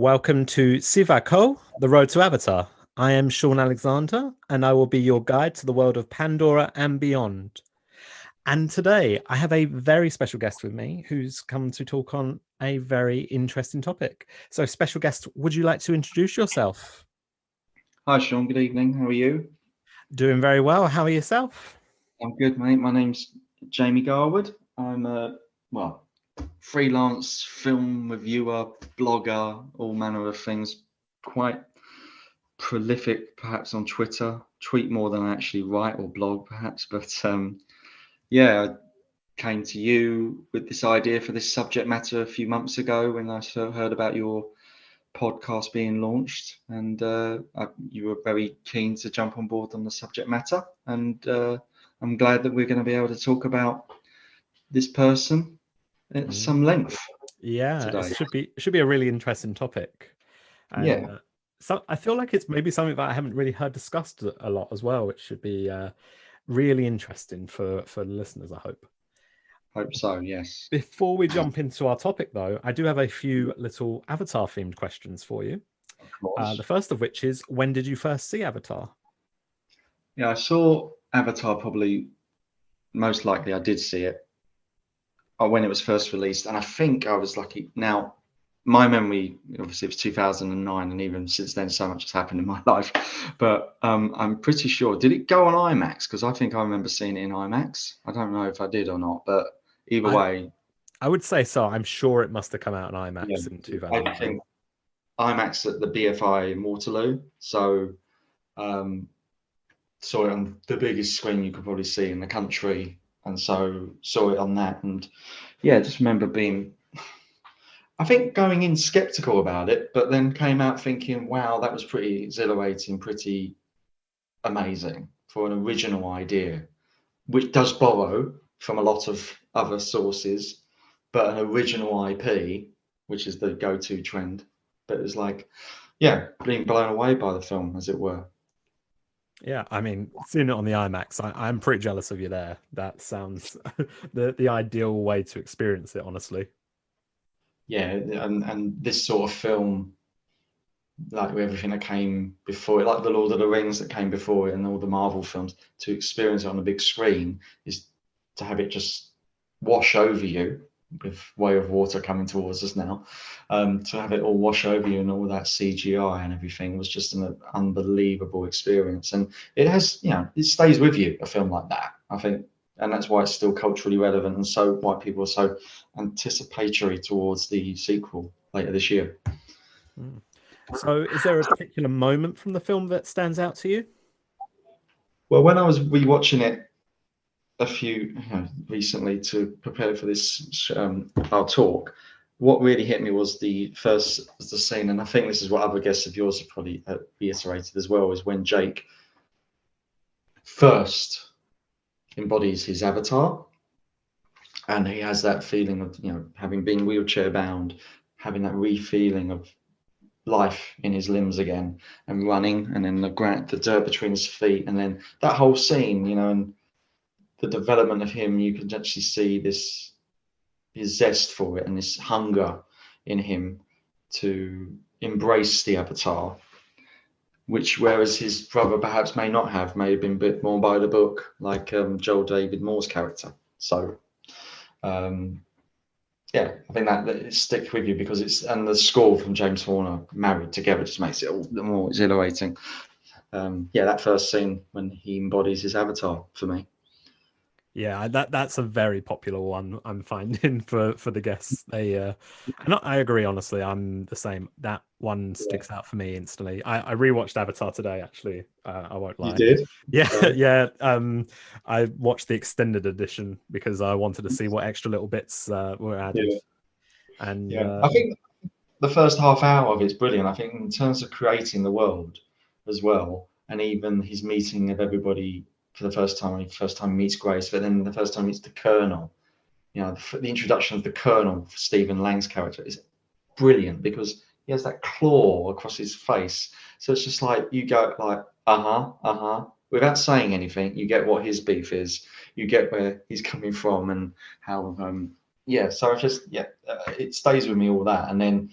Welcome to Sivako, the road to Avatar. I am Shaun Alexander, and I will be your guide to the world of Pandora and beyond. And today I have a very special guest with me who's come to talk on a very interesting topic. So, special guest, would you like to introduce yourself? Hi, Shaun. Good evening. How are you? Doing very well. How are yourself? I'm good, mate. My name's Jamie Garwood. I'm a freelance film reviewer, blogger, all manner of things. Quite prolific, perhaps on Twitter. Tweet more than I actually write or blog, perhaps. But I came to you with this idea for this subject matter a few months ago when I heard about your podcast being launched, and you were very keen to jump on board on the subject matter, and I'm glad that we're going to be able to talk about this person at some length. Yeah, today. it should be a really interesting topic. And, Yeah. So I feel like it's maybe something that I haven't really heard discussed a lot as well, which should be really interesting for the listeners, I hope. Hope so, yes. Before we jump into our topic, though, I do have a few little Avatar-themed questions for you. Of course. The first of which is, when did you first see Avatar? Yeah, I saw Avatar probably, most likely I did see it when it was first released, and I think I was lucky. Now, my memory, obviously, it was 2009, and even since then, so much has happened in my life. But I'm pretty sure, did it go on IMAX? Because I think I remember seeing it in IMAX. I don't know if I did or not, but either way. I would say so. I'm sure it must have come out on IMAX in 2009. I think IMAX at the BFI in Waterloo. So saw it on the biggest screen you could probably see in the country. And so saw it on that. And yeah, just remember being, I think, going in skeptical about it, but then came out thinking, wow, that was pretty exhilarating, pretty amazing for an original idea, which does borrow from a lot of other sources, but an original IP, which is the go-to trend. But it was like, yeah, being blown away by the film, as it were. Yeah, I mean, seeing it on the IMAX, I'm pretty jealous of you there. That sounds the ideal way to experience it, honestly. Yeah, and this sort of film, like everything that came before it, like the Lord of the Rings that came before it and all the Marvel films, to experience it on a big screen is to have it just wash over you, with Way of Water coming towards us now, to have it all wash over you and all that CGI and everything was just an unbelievable experience. And it has, it stays with you, a film like that, I think. And that's why it's still culturally relevant, and so why people are so anticipatory towards the sequel later this year. So is there a particular moment from the film that stands out to you? Well, when I was rewatching it recently to prepare for this our talk, what really hit me was the scene, and I think this is what other guests of yours have probably reiterated as well, is when Jake first embodies his avatar, and he has that feeling of having been wheelchair bound, having that re-feeling of life in his limbs again, and running, and then the dirt between his feet, and then that whole scene, and the development of him, you can actually see his zest for it and this hunger in him to embrace the avatar, which whereas his brother perhaps may have been a bit more by the book, like Joel David Moore's character. So I think that it sticks with you because and the score from James Horner married together just makes it all the more exhilarating. That first scene when he embodies his avatar for me. Yeah, that's a very popular one I'm finding for the guests. I agree, honestly. I'm the same. That one sticks out for me instantly. I rewatched Avatar today, actually. I won't lie. You did? Yeah, right. Yeah. I watched the extended edition because I wanted to see what extra little bits were added. Yeah. And I think the first half hour of it's brilliant. I think in terms of creating the world as well, and even his meeting of everybody for the first time he meets Grace, but then the first time he meets the Colonel, the introduction of the Colonel, Stephen Lang's character, is brilliant because he has that claw across his face. So it's just like you go like, without saying anything, you get what his beef is, you get where he's coming from and how, so it's just, it stays with me, all that. And then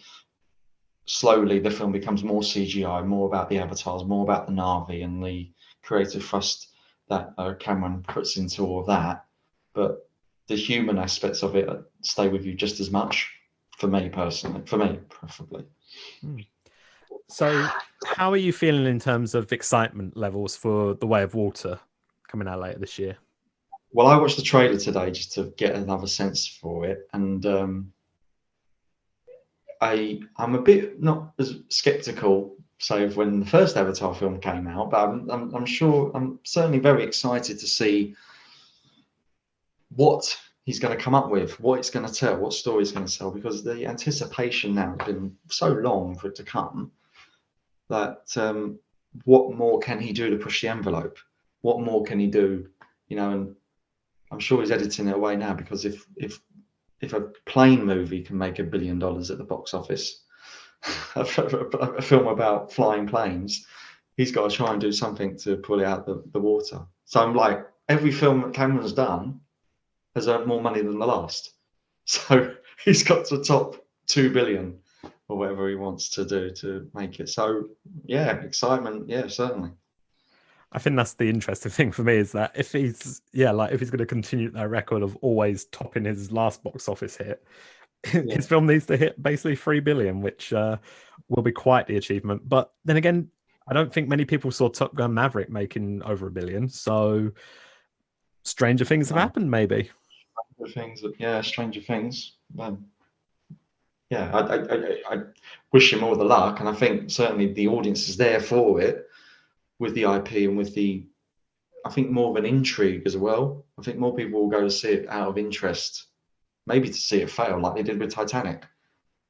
slowly the film becomes more CGI, more about the avatars, more about the Na'vi and the creative thrust that Cameron puts into all of that. But the human aspects of it stay with you just as much, for me personally, for me preferably. So how are you feeling in terms of excitement levels for The Way of Water coming out later this year? Well, I watched the trailer today just to get another sense for it, and I'm a bit not as skeptical, say, of when the first Avatar film came out, but I'm certainly very excited to see what he's going to come up with, what it's going to tell, what story it's going to tell, because the anticipation now has been so long for it to come that what more can he do to push the envelope? What more can he do? You know, and I'm sure he's editing it away now, because if a plane movie can make $1 billion at the box office, a film about flying planes, he's got to try and do something to pull it out the water. So I'm like, every film that Cameron's done has earned more money than the last. So he's got to top 2 billion or whatever he wants to do to make it. So yeah, excitement. Yeah, certainly. I think that's the interesting thing for me, is that if he's going to continue that record of always topping his last box office hit, his film needs to hit basically 3 billion, which will be quite the achievement. But then again, I don't think many people saw Top Gun Maverick making over $1 billion. So stranger things have happened, maybe. Stranger things. I wish him all the luck, and I think certainly the audience is there for it, with the IP and with I think more of an intrigue as well. I think more people will go to see it out of interest, maybe to see it fail like they did with Titanic,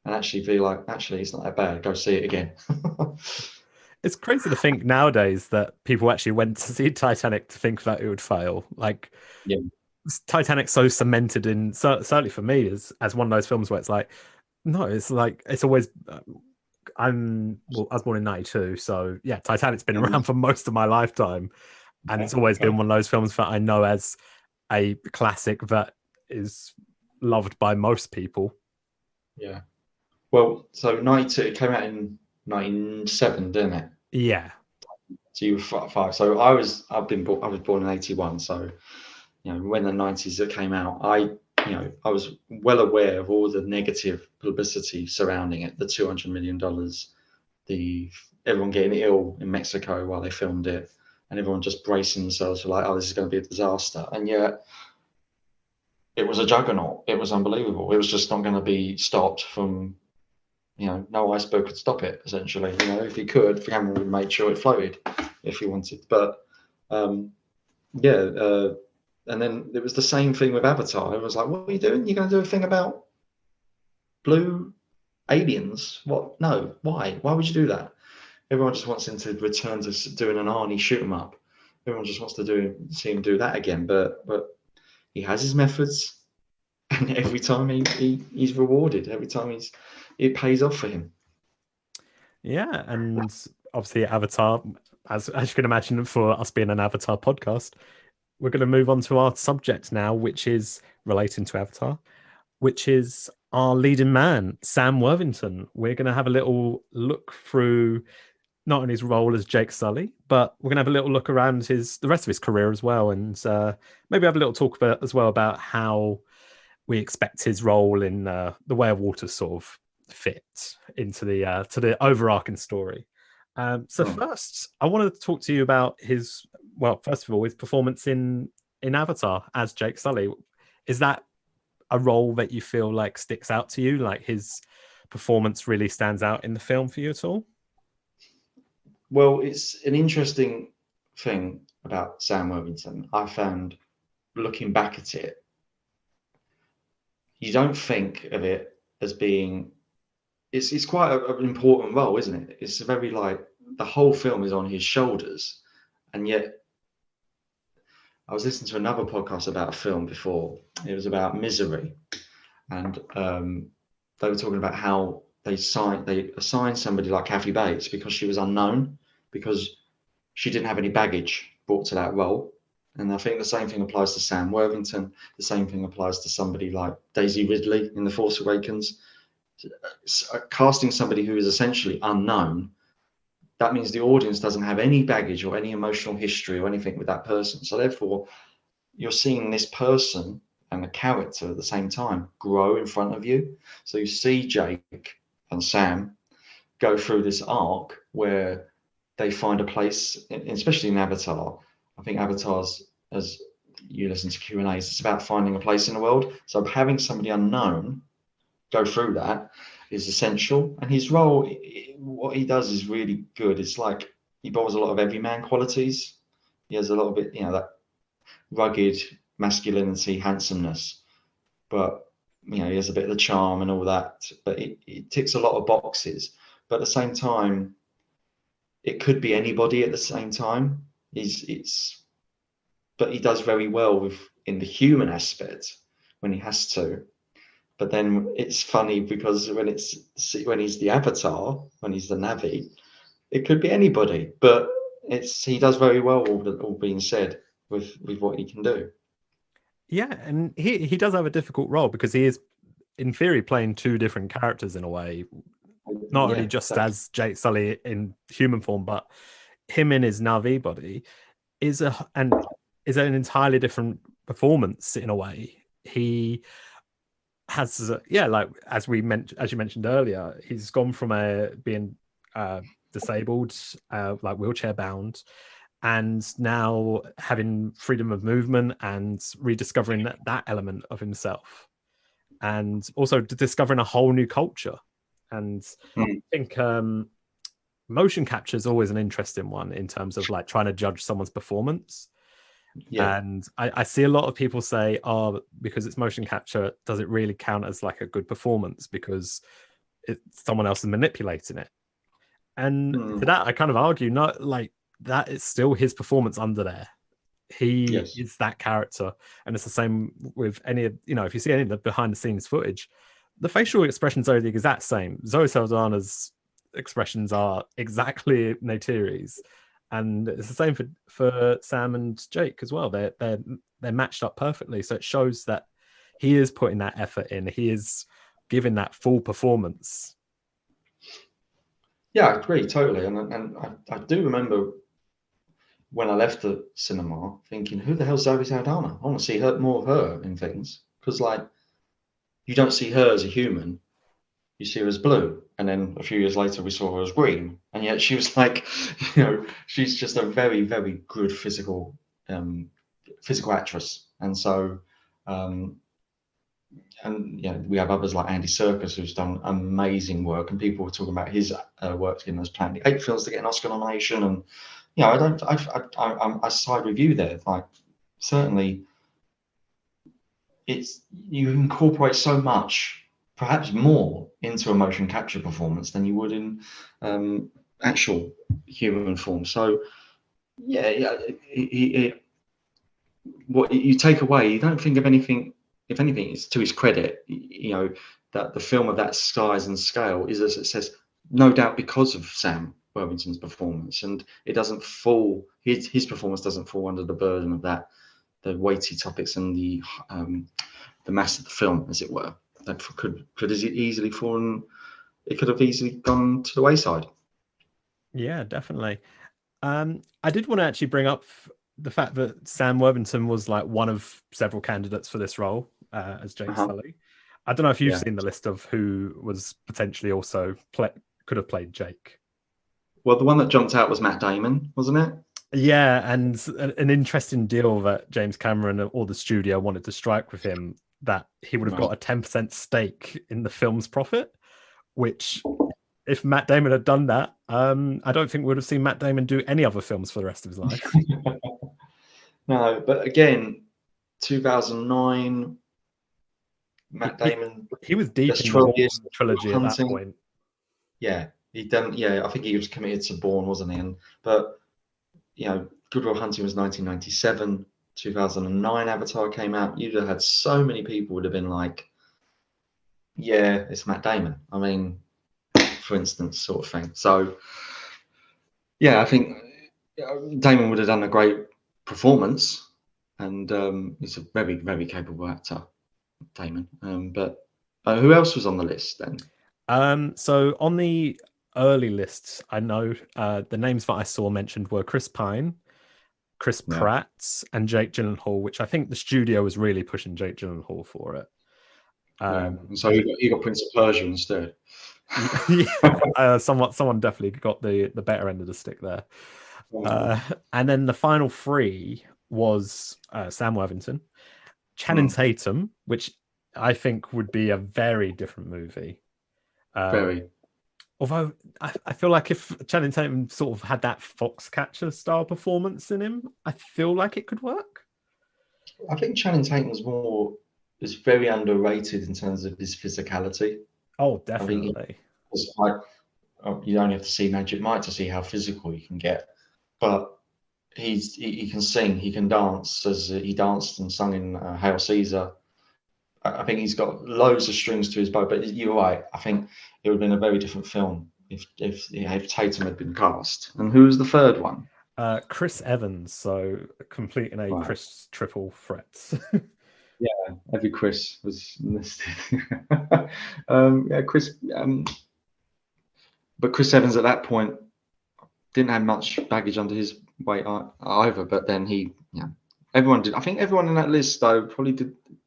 and actually be like, actually, it's not that bad. Go see it again. It's crazy to think nowadays that people actually went to see Titanic to think that it would fail. Like, Titanic's so cemented in, certainly for me, as one of those films where it's like, no, it's like, it's always... I was born in 92, so yeah, Titanic's been around for most of my lifetime, and it's always been one of those films that I know as a classic that is loved by most people. Yeah. Well, so 92, it came out in 97, didn't it? Yeah. So you were 5. So I was born in 81. So, you know, when the 90s that came out, I was well aware of all the negative publicity surrounding it, the $200 million, everyone getting ill in Mexico while they filmed it, and everyone just bracing themselves for like, oh, this is going to be a disaster. And yet it was a juggernaut. It was unbelievable. It was just not going to be stopped from, no iceberg could stop it, essentially. If he could, Cameron would make sure it floated if he wanted. But and then it was the same thing with Avatar. It was like, what are you doing? You're going to do a thing about blue aliens? What? No. Why? Why would you do that? Everyone just wants him to return to doing an Arnie shoot 'em up. Everyone just wants to see him do that again. But he has his methods, and every time he's rewarded. Every time it pays off for him. Yeah, and obviously Avatar, as you can imagine, for us being an Avatar podcast, we're going to move on to our subject now, which is relating to Avatar, which is our leading man, Sam Worthington. We're going to have a little look through not only his role as Jake Sully, but we're going to have a little look around the rest of his career as well, and maybe have a little talk about how we expect his role in The Way of Water sort of fit into to the overarching story. First, I wanted to talk to you about his performance in Avatar as Jake Sully. Is that a role that you feel like sticks out to you? Like his performance really stands out in the film for you at all? Well, it's an interesting thing about Sam Worthington. I found, looking back at it, you don't think of it as being... It's quite an important role, isn't it? It's very the whole film is on his shoulders, and yet I was listening to another podcast about a film before. It was about Misery, and they were talking about how they assigned somebody like Kathy Bates because she was unknown, because she didn't have any baggage brought to that role. And I think the same thing applies to Sam Worthington. The same thing applies to somebody like Daisy Ridley in The Force Awakens. casting somebody who is essentially unknown, that means the audience doesn't have any baggage or any emotional history or anything with that person. So therefore, you're seeing this person and the character at the same time grow in front of you. So you see Jake and Sam go through this arc where they find a place, especially in Avatar. I think Avatar's, as you listen to Q&As, it's about finding a place in the world. So having somebody unknown go through that is essential. And his role, what he does is really good. It's like he borrows a lot of everyman qualities. He has a lot of it, that rugged masculinity, handsomeness, but he has a bit of the charm and all that. But it ticks a lot of boxes. But at the same time, it could be anybody at the same time. But he does very well in the human aspect when he has to. But then it's funny because when he's the Avatar, when he's the Navi, it could be anybody. But he does very well, all being said, with what he can do. Yeah, and he does have a difficult role because he is, in theory, playing two different characters in a way. Not only just as Jake Sully in human form, but him in his Navi body is an entirely different performance in a way. He has, like as you mentioned earlier, he's gone from being disabled, like wheelchair bound, and now having freedom of movement and rediscovering that element of himself, and also discovering a whole new culture. And I think motion capture is always an interesting one in terms of like trying to judge someone's performance. Yeah. And I see a lot of people say, because it's motion capture, does it really count as like a good performance because someone else is manipulating it? And to that, I kind of argue, not like that is still his performance under there. He is that character. And it's the same with any of, if you see any of the behind the scenes footage, the facial expressions are the exact same. Zoe Saldana's expressions are exactly Neytiri's. And it's the same for Sam and Jake as well. They're matched up perfectly. So it shows that he is putting that effort in. He is giving that full performance. Yeah, I agree totally. And I do remember when I left the cinema thinking, who the hell's Zoe Saldana? I want to see more of her in things. Because like, you don't see her as a human. You see her as blue. And then a few years later, we saw her as green. And yet she was like, she's just a very, very good physical actress. And so, we have others like Andy Serkis, who's done amazing work. And people were talking about his work in those Planet 8 films to get an Oscar nomination. And, I side with you there. Like, certainly, you incorporate so much, perhaps more, into a motion capture performance than you would in actual human form. So, what you take away, you don't think of anything. If anything, it's to his credit, that the film of that size and scale is a success, no doubt because of Sam Worthington's performance, and it doesn't fall. His performance doesn't fall under the burden of that, the weighty topics and the mass of the film, as it were. That could easily fallen. It could have easily gone to the wayside. Yeah, definitely. I did want to actually bring up the fact that Sam Worthington was like one of several candidates for this role as Jake Sully. I don't know if you've seen the list of who was potentially also could have played Jake. Well, the one that jumped out was Matt Damon, wasn't it? Yeah, and an interesting deal that James Cameron or the studio wanted to strike with him, that he would have got a 10% stake in the film's profit, which, if Matt Damon had done that, I don't think we would have seen Matt Damon do any other films for the rest of his life. No, but again, 2009, Matt Damon. He was deep in the Bourne trilogy at that point. Yeah, he'd done. Yeah, I think he was committed to Bourne, wasn't he? But Good Will Hunting was 1997. 2009, Avatar came out. You'd have had so many people would have been like, "Yeah, it's Matt Damon." I mean, for instance, sort of thing. So, yeah, I think Damon would have done a great performance, and he's a very, very capable actor, Damon. But who else was on the list then? So on the early lists, I know the names that I saw mentioned were Chris Pine, Chris Pratt, and Jake Gyllenhaal, which I think the studio was really pushing Jake Gyllenhaal for it. And so you got Prince of Persia instead. Someone definitely got the better end of the stick there. And then the final three was Sam Worthington, Channing Tatum, which I think would be a very different movie. Very. Although I feel like if Channing Tatum sort of had that Foxcatcher style performance in him, I feel like it could work. I think Channing Tatum is very underrated in terms of his physicality. Oh, definitely. You only have to see Magic Mike to see how physical he can get. But he can sing, he can dance, as he danced and sung in Hail Caesar. I think he's got loads of strings to his bow. But you're right. I think it would have been a very different film if Tatum had been cast. And who was the third one? Chris Evans. So completing a Chris triple threat. Yeah, every Chris was listed. Chris. But Chris Evans at that point didn't have much baggage under his weight either. But then everyone did. I think everyone in that list though probably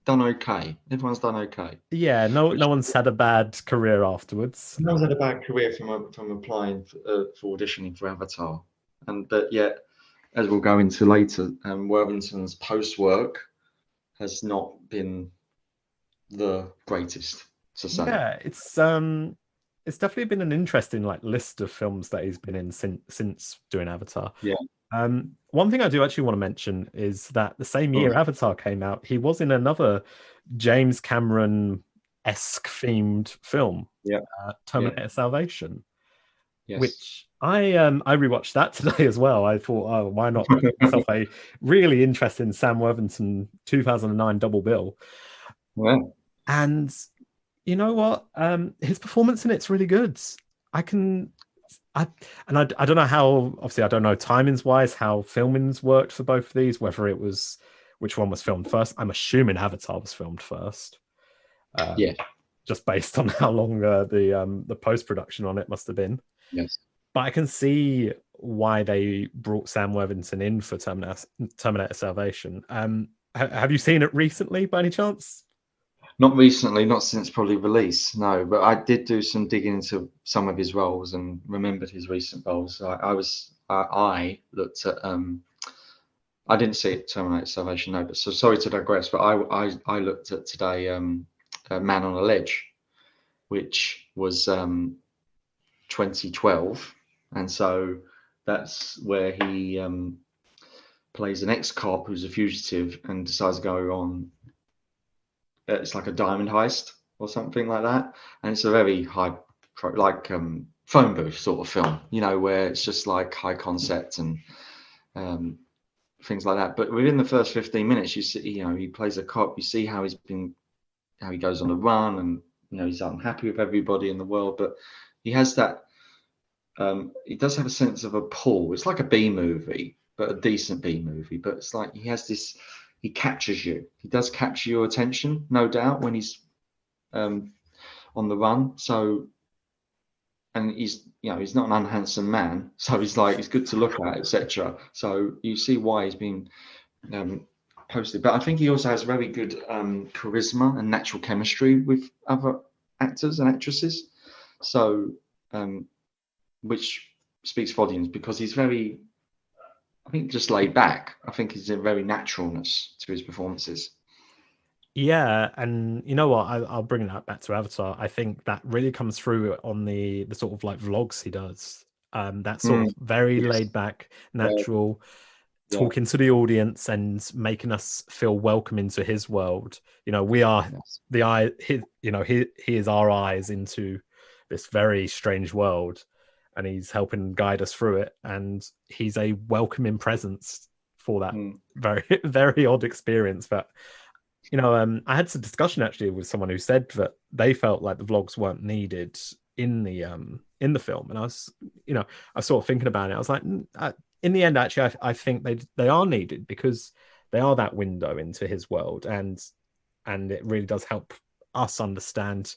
done okay. Everyone's done okay. Yeah, no one's had a bad career afterwards. No one's had a bad career from applying for auditioning for Avatar, but yet, as we'll go into later, Worthington's post work has not been the greatest to say. Yeah, it's definitely been an interesting list of films that he's been in since doing Avatar. Yeah. One thing I do actually want to mention is that the same year Avatar came out, he was in another James Cameron-esque themed film, Terminator Salvation, which I rewatched that today as well. I thought, oh, why not make myself a really interesting Sam Worthington 2009 double bill? Yeah. And you know what? His performance in it's really good. I don't know how, obviously I don't know timings wise how filmings worked for both of these, whether it was which one was filmed first. I'm assuming Avatar was filmed first. Just based on how long the post-production on it must have been. Yes. But I can see why they brought Sam Worthington in for Terminator Salvation. Have you seen it recently by any chance? Not recently, not since probably release, no. But I did do some digging into some of his roles and remembered his recent roles. I looked at I didn't see it, Terminator Salvation, no. But so sorry to digress, but I looked at today Man on a Ledge, which was 2012, and so that's where he plays an ex-cop who's a fugitive and decides to go on. It's like a diamond heist or something like that, and it's a very high, phone booth sort of film, where it's just like high concept and things like that. But within the first 15 minutes, you see, he plays a cop. You see how he goes on a run, and he's unhappy with everybody in the world, but he has that. He does have a sense of a pull. It's like a B movie, but a decent B movie. But it's like he has this. He captures you. He does capture your attention, no doubt, when he's on the run. So, and he's not an unhandsome man. So he's good to look at, etc. So you see why he's been posted. But I think he also has very good charisma and natural chemistry with other actors and actresses. So, which speaks volumes because he's very, I think, just laid back. I think he's a very naturalness to his performances. Yeah, and you know what? I'll bring that back to Avatar. I think that really comes through on the sort of vlogs he does. That sort of very laid back, natural, talking to the audience and making us feel welcome into his world. We are the eye. He is our eyes into this very strange world, and he's helping guide us through it. And he's a welcoming presence for that very, very odd experience. But I had some discussion actually with someone who said that they felt like the vlogs weren't needed in the film, and I was sort of thinking about it. I was like, in the end, actually, I think they are needed because they are that window into his world, and it really does help us understand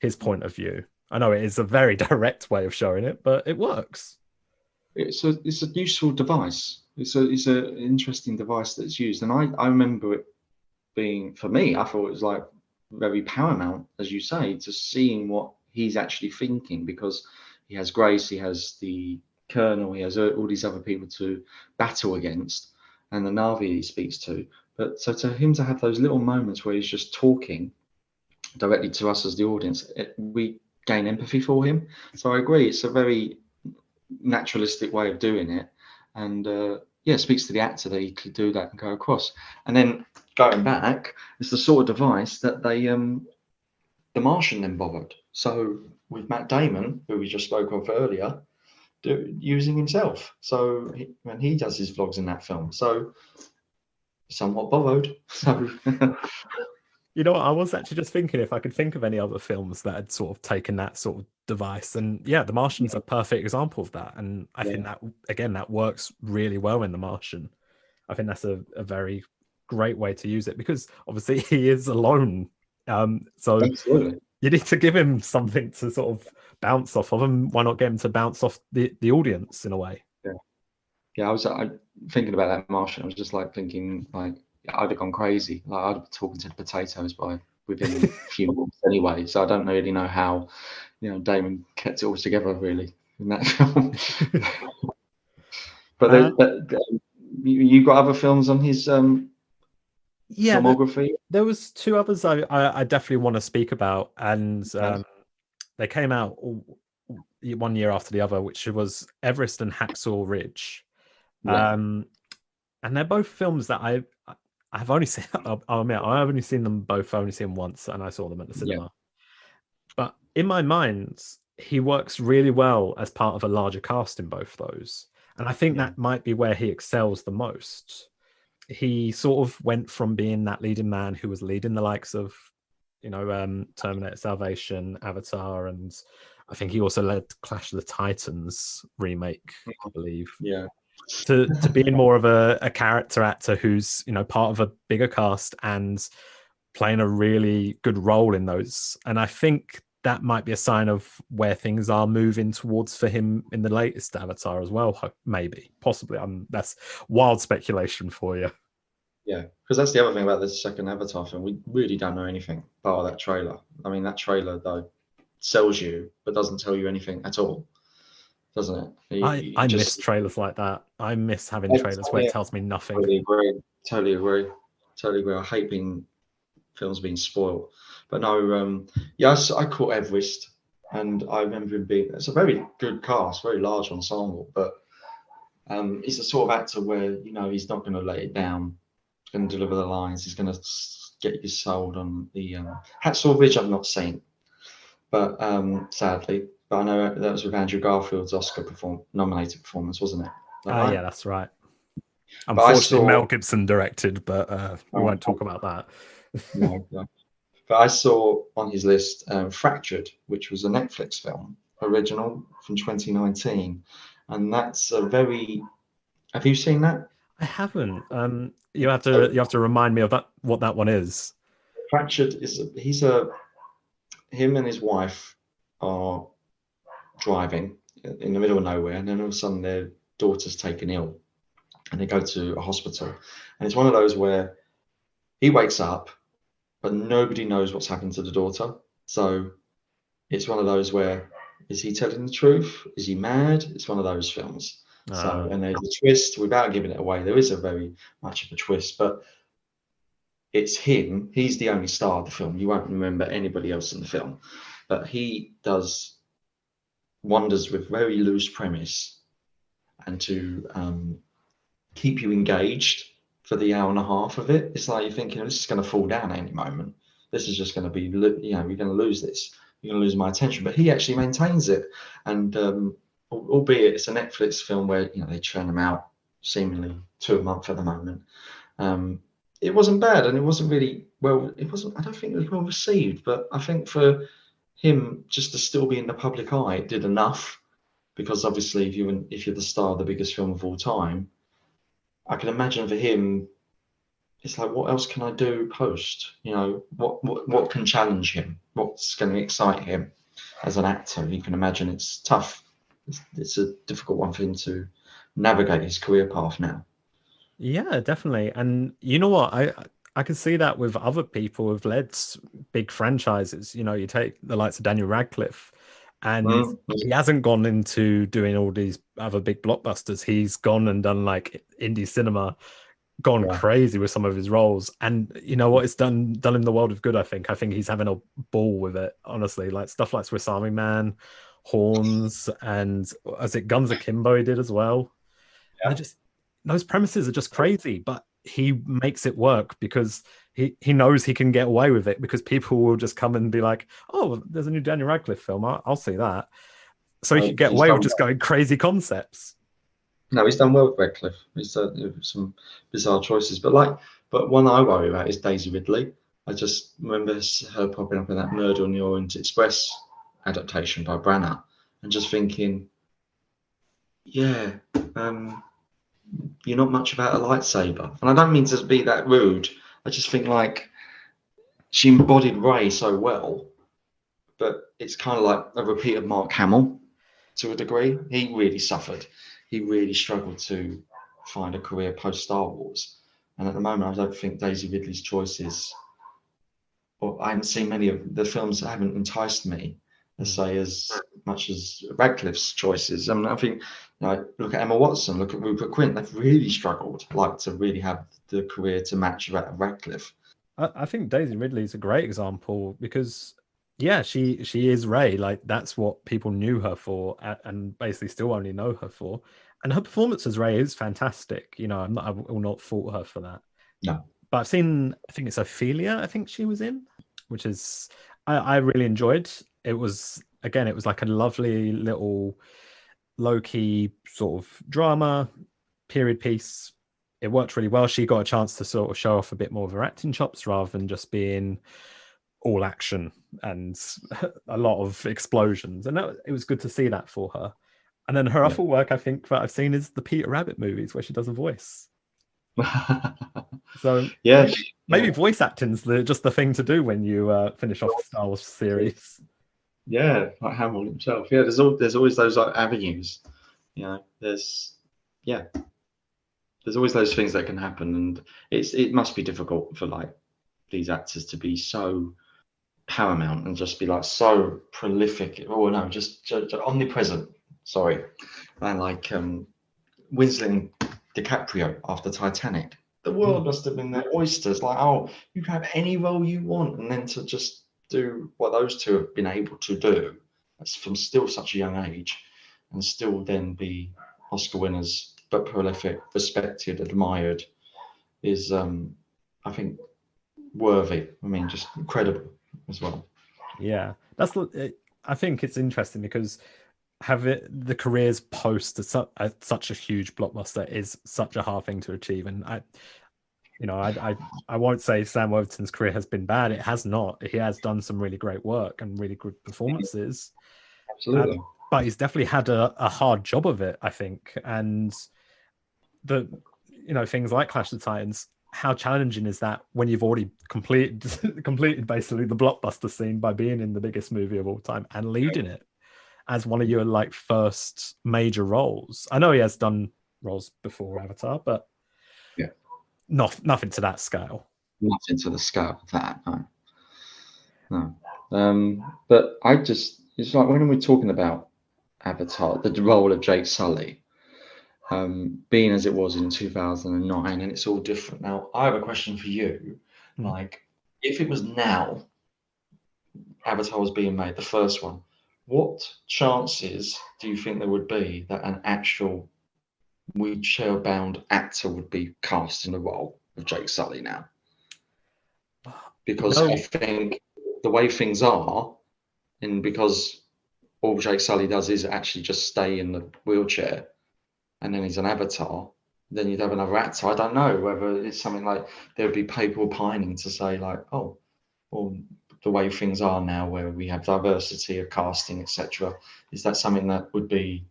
his point of view. I know it is a very direct way of showing it, but it works. It's a useful device. It's an interesting device that's used, and I remember it being, for me, I thought it was like very paramount, as you say, to seeing what he's actually thinking, because he has Grace, he has the Colonel, he has all these other people to battle against, and the Navi he speaks to. But so to him to have those little moments where he's just talking directly to us as the audience, we gain empathy for him. So I agree, it's a very naturalistic way of doing it, and yeah, it speaks to the actor that he could do that and go across. And then going back, it's the sort of device that they the Martian then borrowed. So with Matt Damon, who we just spoke of earlier, using himself. So when he does his vlogs in that film, so somewhat borrowed. So You know what? I was actually just thinking if I could think of any other films that had sort of taken that sort of device. And yeah, The Martian's a perfect example of that. And I think that, again, that works really well in The Martian. I think that's a very great way to use it, because obviously he is alone. So absolutely. you need to give him something to sort of bounce off of, and why not get him to bounce off the audience in a way? Yeah, I was thinking about that Martian. I was just like thinking, like, I'd have gone crazy. Like, I'd be talking to the potatoes within a few months anyway. So I don't really know how, Damon kept it all together really in that film. But you got other films on his filmography? There was two others I definitely want to speak about, and they came out one year after the other, which was Everest and Hacksaw Ridge. And they're both films that I've only seen. I've only seen them both. I only seen them once, and I saw them at the cinema. But in my mind, he works really well as part of a larger cast in both those, and I think that might be where he excels the most. He sort of went from being that leading man who was leading the likes of, Terminator Salvation, Avatar, and I think he also led Clash of the Titans remake, I believe. Yeah. To being more of a character actor who's, part of a bigger cast and playing a really good role in those. And I think that might be a sign of where things are moving towards for him in the latest Avatar as well. Maybe, possibly. That's wild speculation for you. Yeah, because that's the other thing about this second Avatar film. We really don't know anything bar that trailer. I mean, that trailer though sells you, but doesn't tell you anything at all, doesn't it? I miss trailers like that. I miss having trailers where it tells me nothing. Totally agree. I hate films being spoiled. But no, yes, I caught Everest, and I remember him being. It's a very good cast, very large ensemble, but he's the sort of actor where he's not going to let it down. He's going to deliver the lines. He's going to get you sold on the Hacksaw Ridge. I've not seen, but sadly. But I know that was with Andrew Garfield's Oscar nominated performance, wasn't it? Yeah, that's right. Unfortunately, Mel Gibson directed, but we won't talk about that. No. But I saw on his list Fractured, which was a Netflix film, original from 2019. And that's a very... Have you seen that? I haven't. You have to remind me of that, what that one is. Fractured is... Him and his wife are driving in the middle of nowhere, and then all of a sudden their daughter's taken ill, and they go to a hospital. And it's one of those where he wakes up, but nobody knows what's happened to the daughter. So it's one of those where, is he telling the truth? Is he mad? It's one of those films. So, and there's a twist, without giving it away, there is a very much of a twist, but it's him. He's the only star of the film. You won't remember anybody else in the film, but he does wonders with very loose premise, and to keep you engaged for the hour and a half of it. It's like you're thinking, this is going to fall down any moment. This is just going to be, you're going to lose this. You're going to lose my attention. But he actually maintains it. And albeit it's a Netflix film where, they churn them out seemingly 2 a month at the moment. It wasn't bad, and it wasn't really, I don't think it was well received, but I think for him just to still be in the public eye, it did enough, because obviously if you're the star of the biggest film of all time, I can imagine for him, it's like, what else can I do post? What can challenge him? What's going to excite him? as an actor, you can imagine it's tough. It's a difficult one for him to navigate his career path now. Yeah, definitely. And you know what? I can see that with other people who've led big franchises. You know, you take the likes of Daniel Radcliffe, and he hasn't gone into doing all these other big blockbusters. He's gone and done like indie cinema, gone crazy with some of his roles. And you know what? It's done him the world of good, I think. I think he's having a ball with it, honestly. Like stuff like Swiss Army Man, Horns, and as it Guns Akimbo he did as well. Yeah. Just those premises are just crazy, but he makes it work because he knows he can get away with it, because people will just come and be like, oh, there's a new Daniel Radcliffe film, I'll see that. So he can get away with just going crazy concepts. No, he's done well with Radcliffe. He's done some bizarre choices, but one I worry about is Daisy Ridley. I just remember her popping up in that Murder on the Orient Express adaptation by Branagh, and just thinking, yeah, you're not much about a lightsaber. And I don't mean to be that rude. I just think like she embodied Ray so well, but it's kind of like a repeat of Mark Hamill to a degree. He really suffered. He really struggled to find a career post Star Wars. And at the moment, I don't think Daisy Ridley's choices, or I haven't seen many of the films that haven't enticed me, let's say, as much as Radcliffe's choices. I mean, I think, look at Emma Watson, look at Rupert Quint. They've really struggled, like, to really have the career to match Radcliffe. I think Daisy Ridley is a great example because, yeah, she is Rey. Like, that's what people knew her for, and basically still only know her for. And her performance as Rey is fantastic. You know, I will not fault her for that. No. But I've seen, I think it's Ophelia, I think she was in, which is, I really enjoyed. It was like a lovely little low-key sort of drama, period piece. It worked really well. She got a chance to sort of show off a bit more of her acting chops rather than just being all action and a lot of explosions. And it was good to see that for her. And then her other work, I think, that I've seen is the Peter Rabbit movies where she does a voice. So maybe voice acting's just the thing to do when you finish off the Star Wars series. Yeah, like Hamill himself. Yeah, there's always those like avenues. You know, there's always those things that can happen, and it must be difficult for like these actors to be so paramount and just be like so prolific. Oh no, just omnipresent. Sorry, and like Winslet and DiCaprio after Titanic. The world must have been their oysters. Like, oh, you can have any role you want, and then to just do what those two have been able to do, that's from still such a young age, and still then be Oscar winners, but prolific, respected, admired, is I think worthy. I mean, just incredible as well. Yeah, I think it's interesting because the careers post such a huge blockbuster is such a hard thing to achieve, and I won't say Sam Worthington's career has been bad. It has not. He has done some really great work and really good performances. Absolutely. But he's definitely had a hard job of it, I think. And things like Clash of the Titans, how challenging is that when you've already completed basically the blockbuster scene by being in the biggest movie of all time and leading it as one of your like first major roles? I know he has done roles before Avatar, but nothing to that scale. Nothing to the scale of that, no. But it's like when we're talking about Avatar, the role of Jake Sully, being as it was in 2009, and it's all different now. I have a question for you. Like, if it was now, Avatar was being made, the first one, what chances do you think there would be that an actual wheelchair-bound actor would be cast in the role of Jake Sully now? Because I think the way things are, and because all Jake Sully does is actually just stay in the wheelchair, and then he's an avatar, then you'd have another actor. I don't know whether it's something like there would be people pining to say like, oh, well, the way things are now, where we have diversity of casting, etc. Is that something that would be?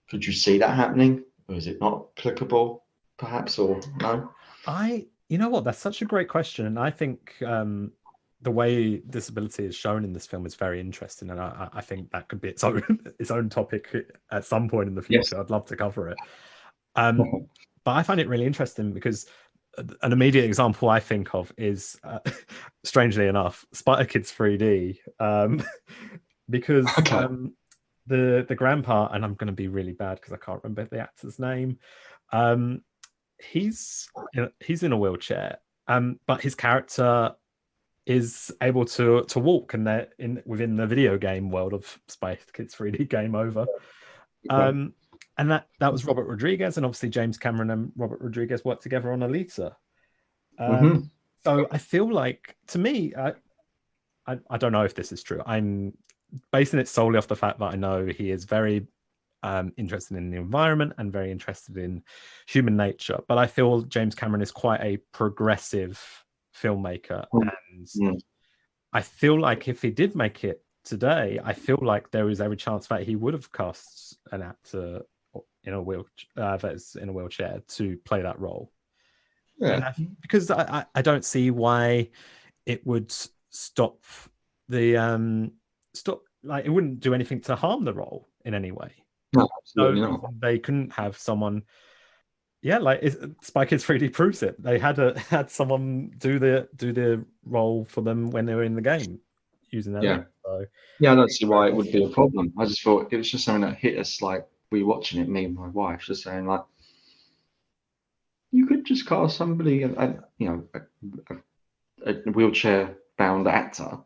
Could you see that happening, or is it not applicable, perhaps, or no? You know what? That's such a great question, and I think the way disability is shown in this film is very interesting, and I think that could be its own topic at some point in the future. Yes. I'd love to cover it. But I find it really interesting because an immediate example I think of is, strangely enough, Spider Kids 3D, because the grandpa, and I'm going to be really bad because I can't remember the actor's name. He's in a wheelchair, but his character is able to walk, and they're within the video game world of Spider Kids 3D Game Over. And that was Robert Rodriguez, and obviously James Cameron and Robert Rodriguez worked together on Alita. So I feel like, to me, I don't know if this is true. I'm basing it solely off the fact that I know he is very interested in the environment and very interested in human nature. But I feel James Cameron is quite a progressive filmmaker, and I feel like if he did make it today, I feel like there is every chance that he would have cast an actor in a wheelchair to play that role. Because I don't see why it would stop the like it wouldn't do anything to harm the role in any way. No, absolutely not. They couldn't have someone. Like Spy Kids 3D proves it. They had someone do the role for them when they were in the game using that. I don't see why it would be a problem. I just thought it was just something that hit us, like we watching it, me and my wife, just saying like, you could just cast somebody, a wheelchair bound actor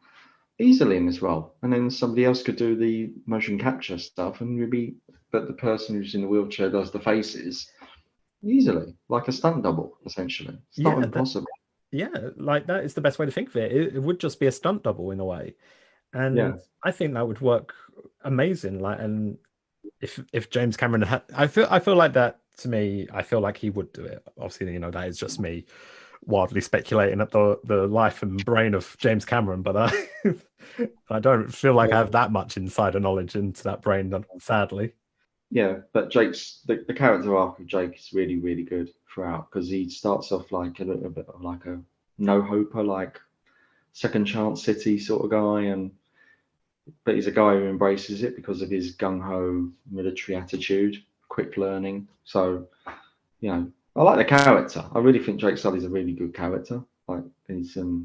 easily in this role, and then somebody else could do the motion capture stuff, and maybe but the person who's in the wheelchair does the faces easily, like a stunt double, essentially. It's not impossible. Like that is the best way to think of it. It would just be a stunt double in a way, and I think that would work amazing. Like, and if James Cameron had, I feel like that, to me, I feel like he would do it. Obviously, that is just me wildly speculating at the life and brain of James Cameron, but I don't feel like I have that much insider knowledge into that brain, sadly. But Jake's the character arc of Jake is really, really good throughout, because he starts off like a little bit of like a no-hoper, like second chance city sort of guy, but he's a guy who embraces it because of his gung-ho military attitude, quick learning. So, I like the character. I really think Jake Sully's a really good character. Like, he's a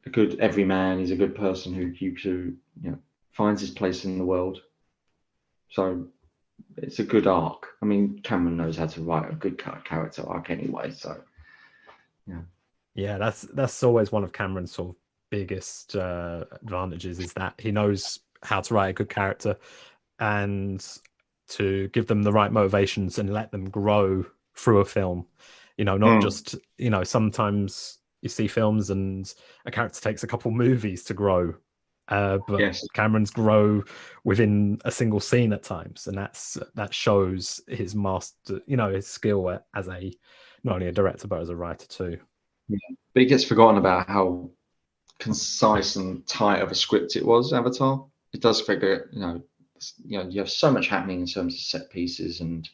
good everyman. He's a good person who finds his place in the world. So it's a good arc. I mean, Cameron knows how to write a good character arc anyway. So, that's always one of Cameron's sort of biggest advantages, is that he knows how to write a good character and to give them the right motivations and let them grow through a film. Not just, sometimes you see films and a character takes a couple movies to grow. But Cameron's grow within a single scene at times, and that shows his master, his skill as not only a director but as a writer too. But he gets forgotten about how concise and tight of a script it was, Avatar. It does figure, you have so much happening in terms of set pieces, and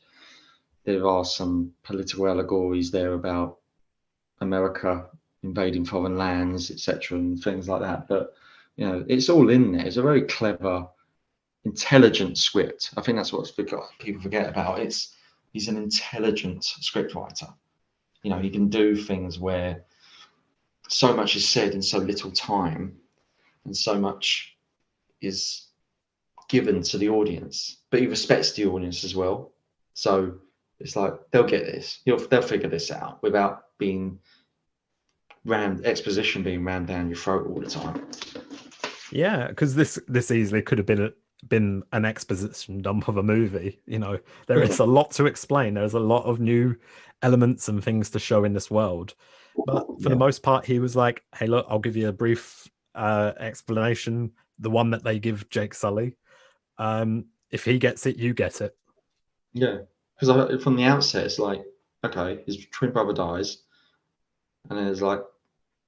there are some political allegories there about America invading foreign lands, etc., and things like that. But it's all in there. It's a very clever, intelligent script. I think that's what people forget about. He's an intelligent scriptwriter. He can do things where so much is said in so little time, and so much is given to the audience, but he respects the audience as well. So it's like, they'll get this. They'll figure this out without being exposition being rammed down your throat all the time. Yeah, because this easily could have been an exposition dump of a movie. There is a lot to explain. There's a lot of new elements and things to show in this world. But for the most part, he was like, hey, look, I'll give you a brief explanation, the one that they give Jake Sully. If he gets it, you get it. Yeah, because from the outset, it's like, okay, his twin brother dies, and then it's like,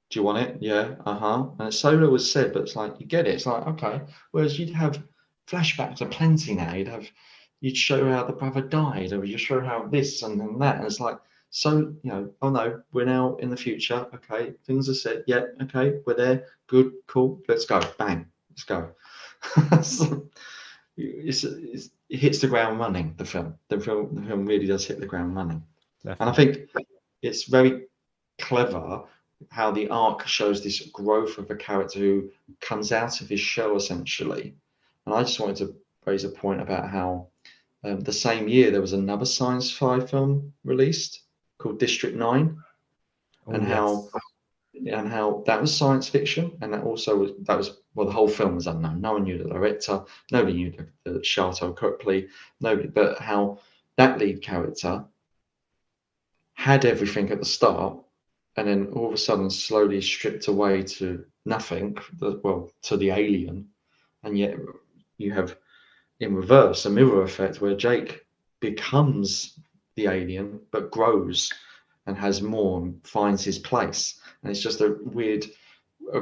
do you want it? Yeah, And so it was said, but it's like, you get it. It's like, okay. Whereas you'd have flashbacks aplenty now. You'd show how the brother died, or you show how this and then that. And it's like, So, oh no, we're now in the future. Okay, things are set. Yeah, okay, we're there. Good, cool. Let's go. Bang. Let's go. So, it hits the ground running. The film really does hit the ground running. Definitely. And I think it's very clever how the arc shows this growth of a character who comes out of his shell essentially. And I just wanted to raise a point about how the same year there was another sci-fi film released called District 9, and how that was science fiction, and that was well, the whole film was unknown. No one knew the director, nobody knew the Sharto Copley, nobody, but how that lead character had everything at the start, and then all of a sudden slowly stripped away to nothing, to the alien, and yet you have in reverse a mirror effect where Jake becomes the alien but grows and has more and finds his place. And it's just a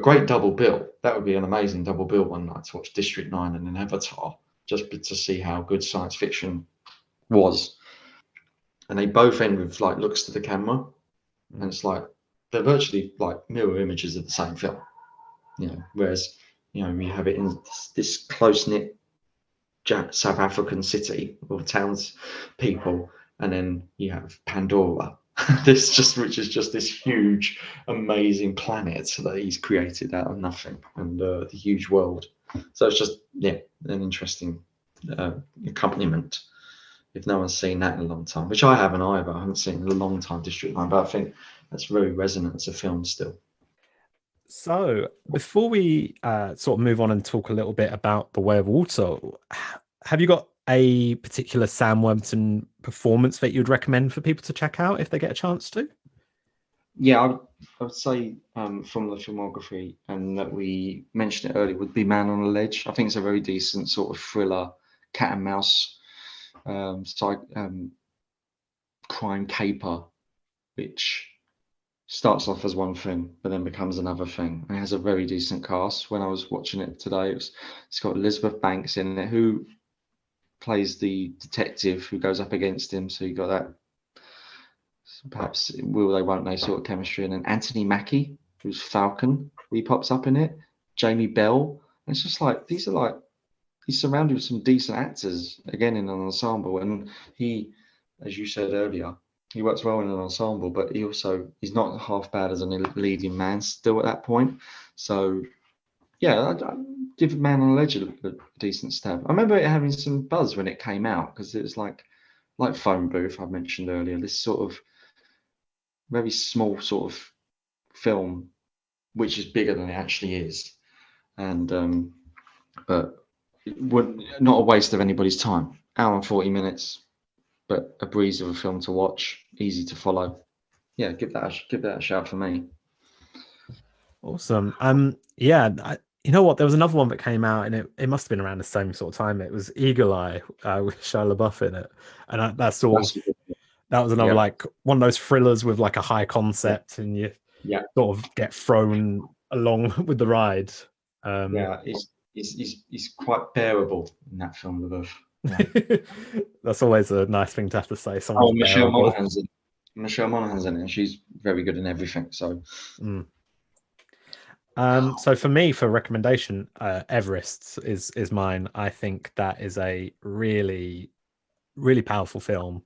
great double bill. That would be an amazing double bill one night to watch District 9 and then Avatar, just to see how good science fiction was. And they both end with like looks to the camera, and it's like they're virtually like mirror images of the same film. Whereas you have it in this close-knit South African city or townspeople, and then you have Pandora, which is just this huge, amazing planet that he's created out of nothing, and the huge world. So it's just an interesting accompaniment. If no one's seen that in a long time, which I haven't either, I haven't seen in a long time District 9, but I think that's very resonant as a film still. So before we sort of move on and talk a little bit about The Way of Water, have you got a particular Sam Worthington performance that you'd recommend for people to check out if they get a chance to? Yeah, I would say from the filmography, and that we mentioned it earlier, would be Man on a Ledge. I think it's a very decent sort of thriller, cat and mouse crime caper, which starts off as one thing but then becomes another thing, and it has a very decent cast. When I was watching it today, it's got Elizabeth Banks in it, who plays the detective who goes up against him, so you got that perhaps will they won't they sort of chemistry. And then Anthony Mackie, who's Falcon, he pops up in it. Jamie Bell, and it's just like he's surrounded with some decent actors again in an ensemble, and he, as you said earlier, he works well in an ensemble, but he's not half bad as a leading man still at that point. So yeah, I'd give Man on a Ledge a decent stab. I remember it having some buzz when it came out, because it was like Phone Booth I mentioned earlier, this sort of very small sort of film which is bigger than it actually is, and but not a waste of anybody's time. Hour and 40 minutes, but a breeze of a film to watch, easy to follow. Yeah, give that a shout for me. Awesome. You know what? There was another one that came out, and it must have been around the same sort of time. It was Eagle Eye with Shia LaBeouf in it, and that was another like one of those thrillers with like a high concept, and you sort of get thrown along with the ride. He's quite bearable in that film, LaBeouf. Yeah. That's always a nice thing to have to say. Michelle Monaghan's in it, and she's very good in everything. So, so for me, for recommendation, Everest is mine. I think that is a really, really powerful film.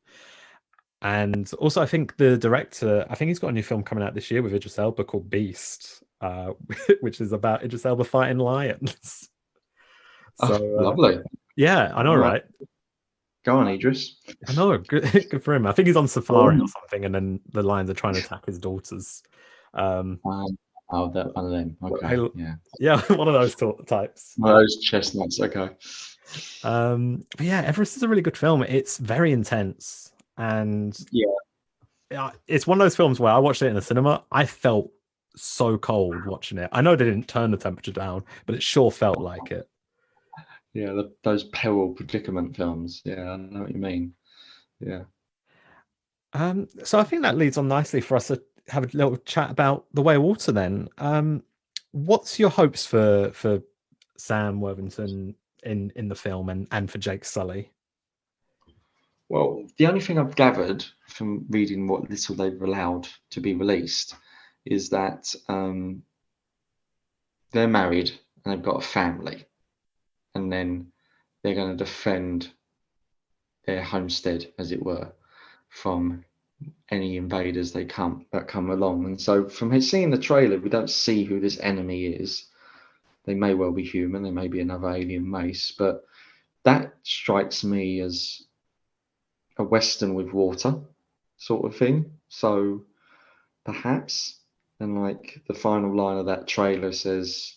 And also, I think the director, he's got a new film coming out this year with Idris Elba called Beast, which is about Idris Elba fighting lions. So, lovely. Yeah, I know, right? Go on, Idris. I know, good for him. I think he's on safari or something, and then the lions are trying to attack his daughters. One of them. Okay. Yeah, one of those types. One of those chestnuts. Okay. But yeah, Everest is a really good film. It's very intense. And it's one of those films where I watched it in the cinema. I felt so cold watching it. I know they didn't turn the temperature down, but it sure felt like it. Yeah, those peril predicament films. Yeah, I know what you mean. Yeah. So I think that leads on nicely for us to have a little chat about The Way of Water then. What's your hopes for Sam Worthington in the film and for Jake Sully? Well, the only thing I've gathered from reading what little they've allowed to be released is that they're married and they've got a family, and then they're going to defend their homestead, as it were, from any invaders that come along. And so, from seeing the trailer, we don't see who this enemy is. They may well be human, they may be another alien race, but that strikes me as a Western with water sort of thing. So perhaps, and like the final line of that trailer says,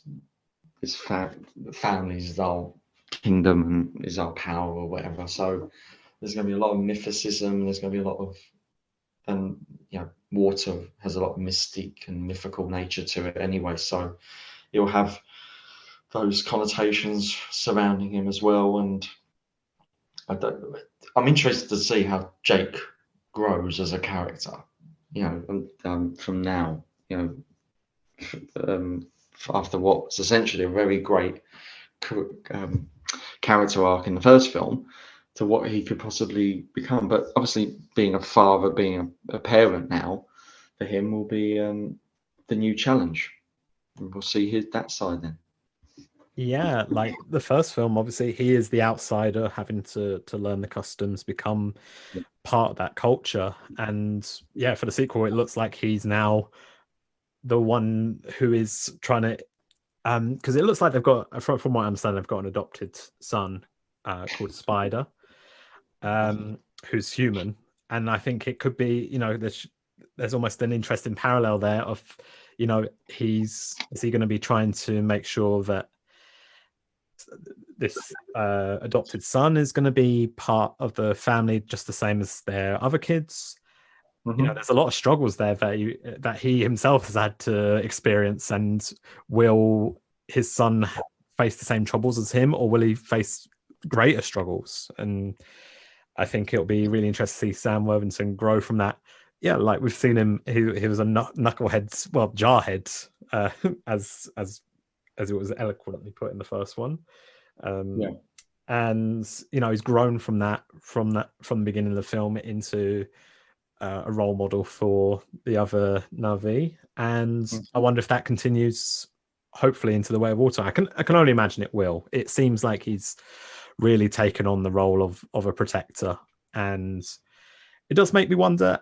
"This family is our kingdom and is our power," or whatever. So there's going to be a lot of mythicism. There's going to be a lot of, and water has a lot of mystique and mythical nature to it anyway. So it'll have those connotations surrounding him as well. And I'm interested to see how Jake grows as a character, from now, after what was essentially a very great character arc in the first film, to what he could possibly become. But obviously, being a father, being a parent now, for him will be the new challenge. And we'll see that side then. Yeah, like the first film, obviously he is the outsider having to learn the customs, become part of that culture. And yeah, for the sequel, it looks like he's now the one who is trying to, because it looks like they've got, from what I understand, they've got an adopted son called Spider, who's human. And I think it could be, there's almost an interesting parallel there of, is he going to be trying to make sure that this adopted son is going to be part of the family just the same as their other kids? Mm-hmm. There's a lot of struggles there that he himself has had to experience. And will his son face the same troubles as him, or will he face greater struggles? And I think it'll be really interesting to see Sam Worthington grow from that. Yeah, like we've seen him, he was a knucklehead, well, jarhead, as it was eloquently put in the first one. And he's grown from the beginning of the film into a role model for the other Na'vi. And I wonder if that continues, hopefully, into The Way of Water. I can only imagine it will. It seems like he's really taken on the role of a protector, and it does make me wonder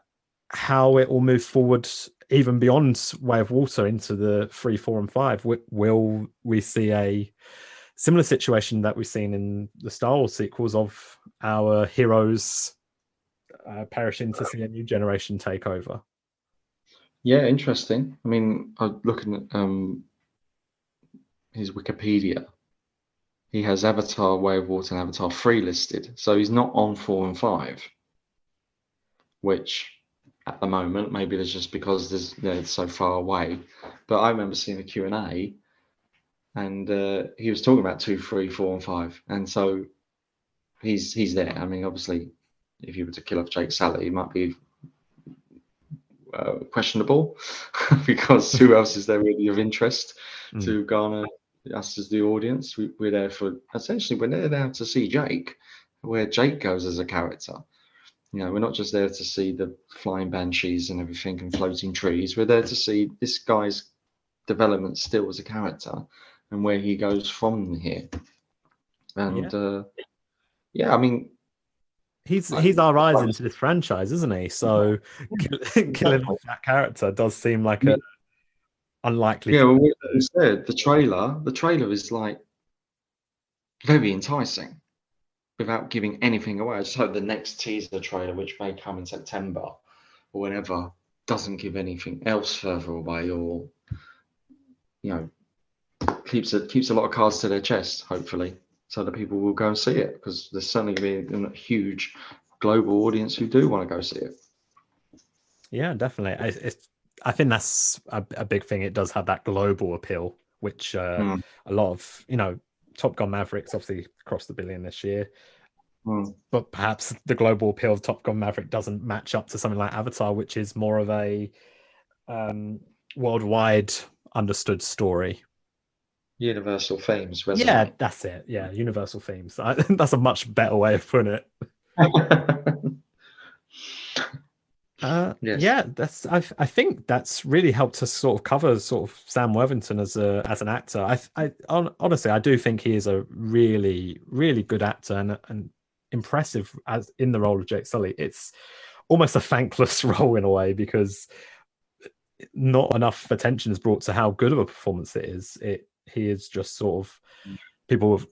how it will move forward even beyond Way of Water into the 3, 4, and 5. Will we see a similar situation that we've seen in the Star Wars sequels of our heroes perishing to see a new generation take over? Yeah, interesting. I mean, I'm looking at his Wikipedia. He has Avatar, Way of Water, and Avatar 3 listed. So he's not on 4 and 5, which at the moment, maybe it's just because it's so far away. But I remember seeing a Q&A, and he was talking about 2, 3, 4, and 5. And so he's there. I mean, obviously, if you were to kill off Jake Sully, it might be questionable because who else is there really of interest to garner us as the audience? We're there for, essentially, we're there to see Jake, where Jake goes as a character. We're not just there to see the flying banshees and everything and floating trees. We're there to see this guy's development still as a character and where he goes from here. And I mean, he's our eyes into this franchise, isn't he? So killing off that character does seem like a unlikely. Yeah, well, what you said, the trailer is like very enticing without giving anything away. I just hope the next teaser trailer, which may come in September or whenever, doesn't give anything else further away, or keeps a lot of cards to their chest, hopefully, so that people will go and see it, because there's certainly going to be a huge global audience who do want to go see it. Yeah, definitely. I think that's a big thing. It does have that global appeal, which a lot of, Top Gun Maverick's obviously crossed the billion this year. But perhaps the global appeal of Top Gun Maverick doesn't match up to something like Avatar, which is more of a worldwide understood story. Universal themes resonate. Yeah, that's it. Yeah, universal themes. That's a much better way of putting it. Yes. Yeah, that's I think that's really helped us sort of cover sort of Sam Worthington as an actor. Honestly, I do think he is a really, really good actor and impressive as in the role of Jake Sully. It's almost a thankless role in a way because not enough attention is brought to how good of a performance it is. He is just sort of people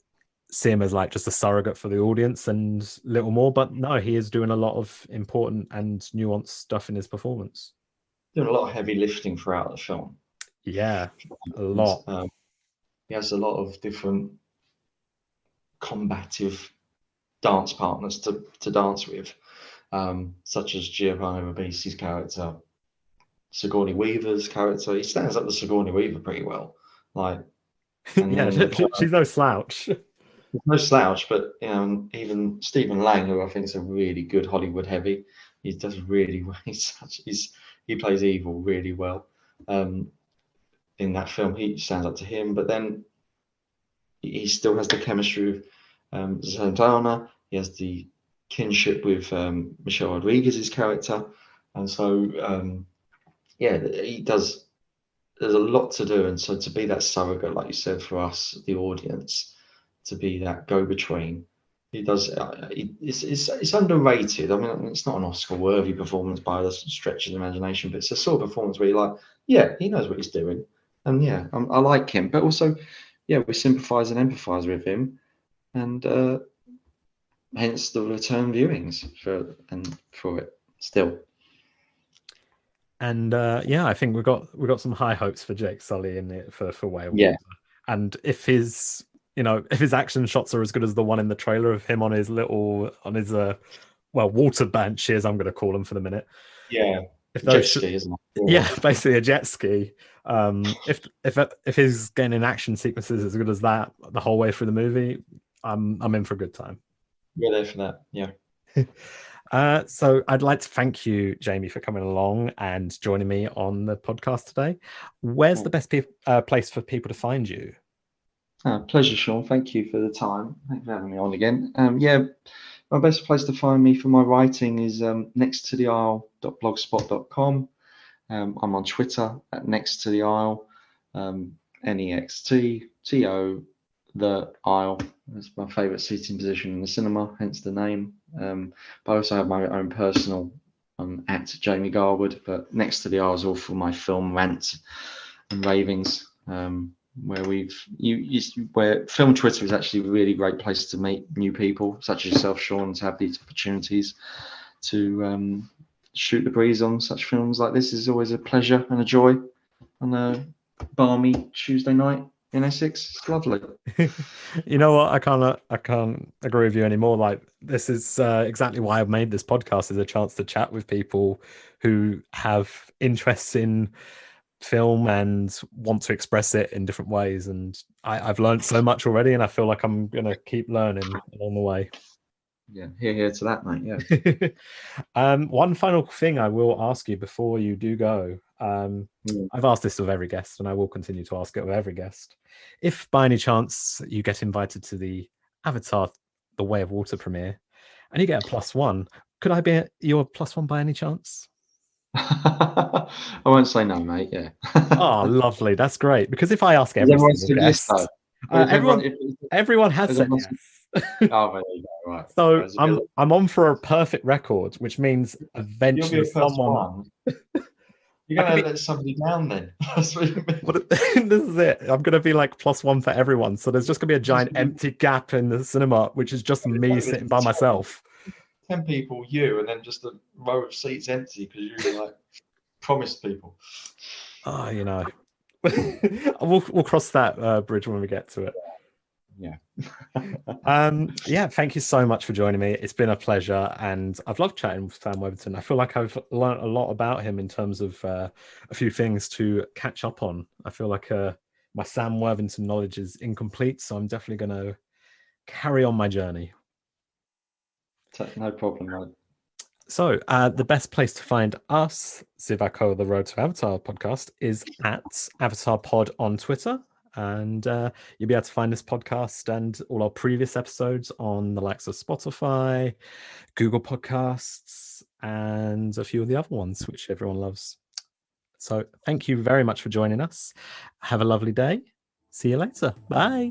see him as like just a surrogate for the audience and little more, but no, he is doing a lot of important and nuanced stuff in his performance. Doing a lot of heavy lifting throughout the film. Yeah, a lot. He has a lot of different combative dance partners to dance with, such as Giovanni Ribisi's character, Sigourney Weaver's character. He stands up to Sigourney Weaver pretty well. Like, and Yeah, she's no slouch. No slouch, but even Stephen Lang, who I think is a really good Hollywood heavy, he does really well. He plays evil really well. In that film, he stands up to him, but then he still has the chemistry with Santana. He has the kinship with Michelle Rodriguez's character, and so he does. There's a lot to do, and so to be that surrogate, like you said, for us, the audience, to be that go-between, he does. It's underrated. I mean, it's not an Oscar-worthy performance by the stretch of the imagination, but it's a sort of performance where you're like, yeah, he knows what he's doing, and yeah, I like him, but also, yeah, we sympathise and empathise with him, and hence the return viewings for it still. And I think we've got some high hopes for Jake Sully in it for Way of Yeah. Water. And if his action shots are as good as the one in the trailer of him on his water benches, I'm going to call them for the minute. Yeah, jet ski, isn't it? Yeah, basically a jet ski. If his getting action sequences as good as that the whole way through the movie, I'm in for a good time. We're there for that. Yeah. So I'd like to thank you, Jamie, for coming along and joining me on the podcast today. Where's the best place for people to find you? Pleasure, Shaun. Thank you for the time. Thanks for having me on again. My best place to find me for my writing is nexttotheaisle.blogspot.com. I'm on Twitter at nexttotheaisle, NEXTTO the aisle. That's my favourite seating position in the cinema, hence the name. But I also have my own personal at Jamie Garwood, but Next to the Aisle is all for my film rants and ravings, where film Twitter is actually a really great place to meet new people, such as yourself, Shaun, to have these opportunities to shoot the breeze on such films like this is always a pleasure and a joy on a balmy Tuesday night in Essex. It's lovely. You know what? I can't agree with you anymore. Like, this is exactly why I've made this podcast, is a chance to chat with people who have interests in film and want to express it in different ways. And I've learned so much already, and I feel like I'm going to keep learning along the way. Yeah, here to that, mate. Yeah. One final thing I will ask you before you do go. I've asked this of every guest, and I will continue to ask it of every guest. If by any chance you get invited to the Avatar: The Way of Water premiere, and you get a +1, could I be your +1 by any chance? I won't say no, mate. Yeah. Oh, lovely. That's great. Because if I ask every single guest, everyone has said yes. Oh, there you go. Right. So I'm on for a perfect record, which means eventually someone. You're going to let somebody down then. That's what you mean. This is it. I'm going to be like +1 for everyone. So there's just going to be a giant empty gap in the cinema, which is just me sitting by myself. 10 people, you, and then just a row of seats empty because you like promised people. Oh, we'll cross that bridge when we get to it. Yeah. Thank you so much for joining me. It's been a pleasure, and I've loved chatting with Sam Worthington. I feel like I've learned a lot about him in terms of a few things to catch up on. I feel like my Sam Worthington knowledge is incomplete, so I'm definitely going to carry on my journey. No problem, mate. So the best place to find us, Sivako, the Road to Avatar podcast, is at Avatar Pod on Twitter. And you'll be able to find this podcast and all our previous episodes on the likes of Spotify, Google Podcasts, and a few of the other ones, which everyone loves. So thank you very much for joining us. Have a lovely day. See you later. Bye.